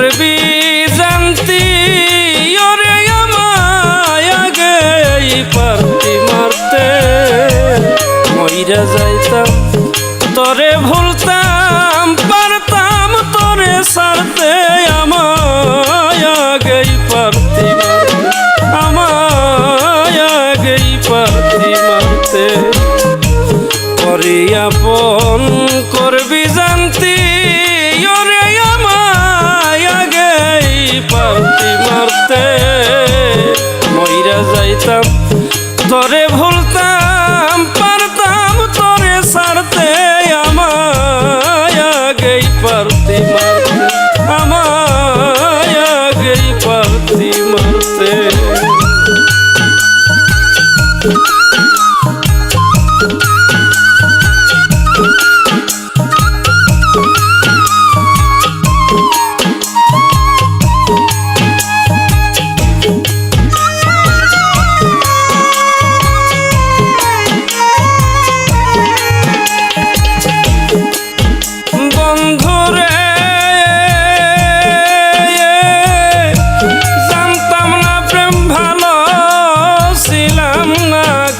করবি জানতি ওরে আমায় আগেই পারতি মারতে মইরা যাইতাম তোরে ভুলতাম পারতাম তোরে ছাড়তে আমায় আগেই পারতি মারতে আমায় আগেই পারতি মারতে পরে আপন করবি জানতি ওরে আমায় আগেই পারতি মারতে মইরা যাইতাম তোরে ভুলতাম পারতাম তোরে ছাড়তে আমায় আগেই পারতি মারতে আমায় আগেই পারতি মারতে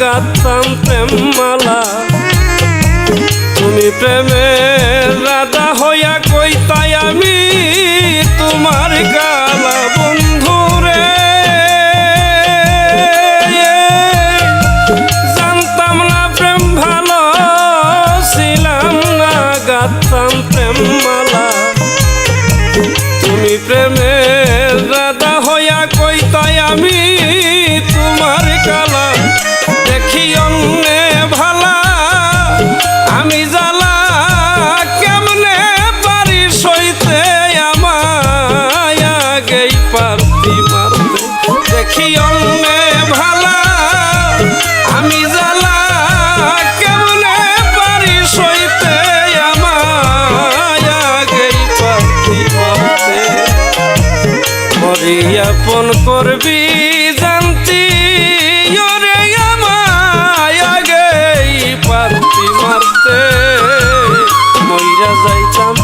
গাতাম প্রেম মালা তুমি প্রেমের রাধা হইয়া কইতাই আমি তোমার গালা বন্ধুরে জানতাম না প্রেম ভালো ছিলাম না গাতাম প্রেম মালা তুমি প্রেমের রাধা হইয়া কইতাই আমি তোমার গালা দেখি অন্যে ভালা আমি জ্বালা কেমনে পারি সইতে আমায় আগেই পারতি মারতে দেখি অন্যে ভালা আমি জ্বালা কেমনে পারি সইতে আমায় আগেই পারতি মারতে পরে আপন করবি জানতি ওরে আমায় আগেই পারতি মারতে মইরা যাইতাম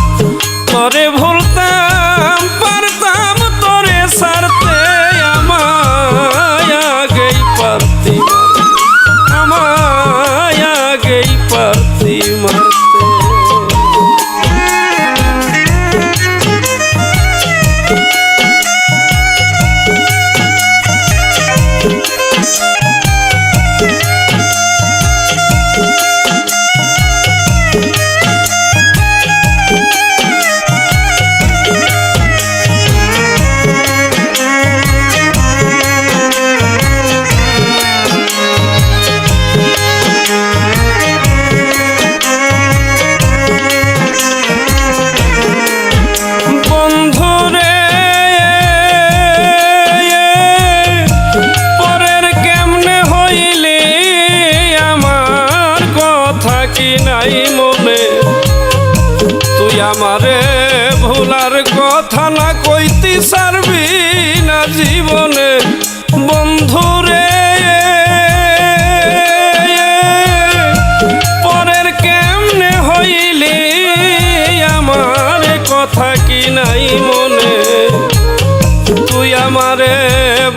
তোরে ভুলতাম পারতাম তোরে ছাড়তে আমায় আগেই পারতি মারতে আমায় আগেই পারতি মারতে থাকি নাই মনে তুই আমারে ভুলার কথা না কইতি ছাড়বি না জীবনে বন্ধুরে পরের কেমনে হইলি আমার কথা কি নাই মনে তুই আমারে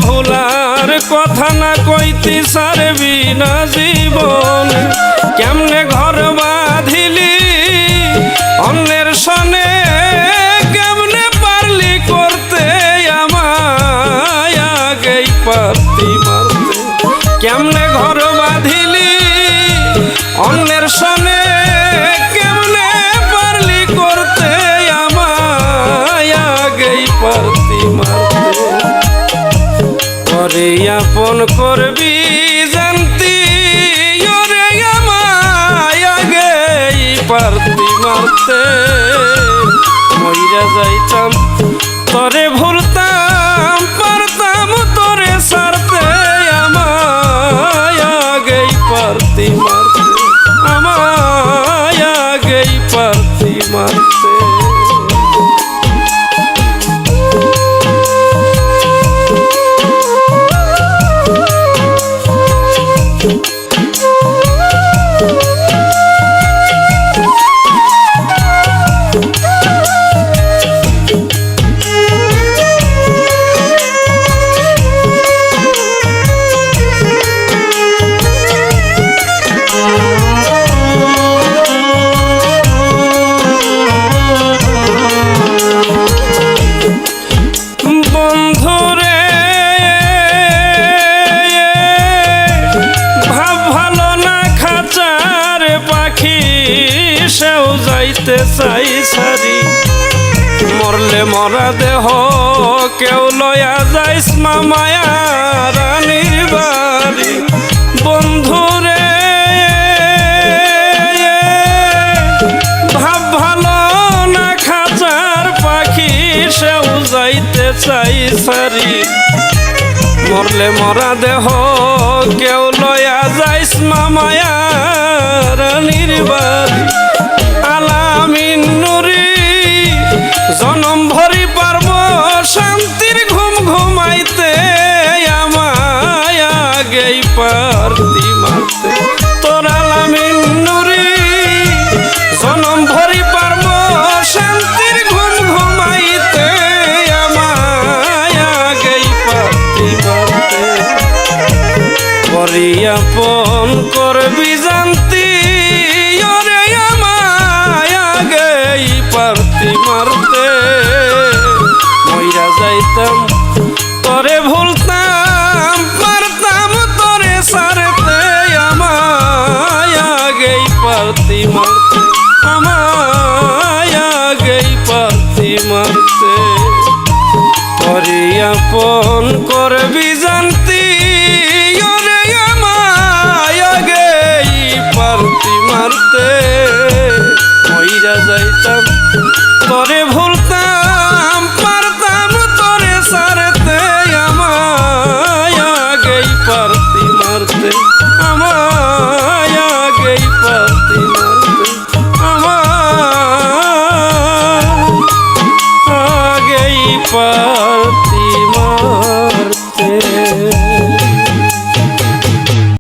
ভুলার কথা না কইতি ছাড়বি না জীবনে কেমনে ঘর বাঁধিলি অন্যের সনে কেমনে পারলি করতে আমায় আগেই পারতি মারতে কেমনে ঘর বাঁধিলি অন্যের সনে কেমনে পারলি করতে আমায় আগেই পারতি মারতে পরে আপন করবি জানতি ওরে আমায় আগেই পারতি মারতে মইরা যাইতাম তোরে ভুলতাম পারতাম তোরে ছাড়তে আমায় আগেই পারতি মারতে আমায় আগেই পারতি মারতে যাইতে চাই সারি মরলে মরা দেহ কেউ লয়া যাইস মামায়া রানীর বাড়ি বন্ধুরে ভাব ভালো না খাঁচার পাখি সেও যাইতে চাই সারি মরলে মরা দেহ কেউ লয়া যাইস মামায়া রানীর বাড়ি আলামিন নুরি জনম ভরি পারব শান্তির ঘুম ঘুমাইতে আমায় আগেই পারতি মারতে তোর আলামিন নুরি জনম ভরি পারব শান্তির ঘুম ঘুমাইতে আমায় আগেই পারতি মারতে পরিয়াপন করবি জানতি ওরে আমায় আগেই পারতি মারতে মইরা যাইতাম তরে ভুলতাম পারতাম তরে সারতে আমায় আগেই পারতি মারতে আমায় আগেই পারতি মারতে পরিয়াপন করবি জানতি ওরে আমায় আগেই পারতি মারতে মইরা যাইতাম তরে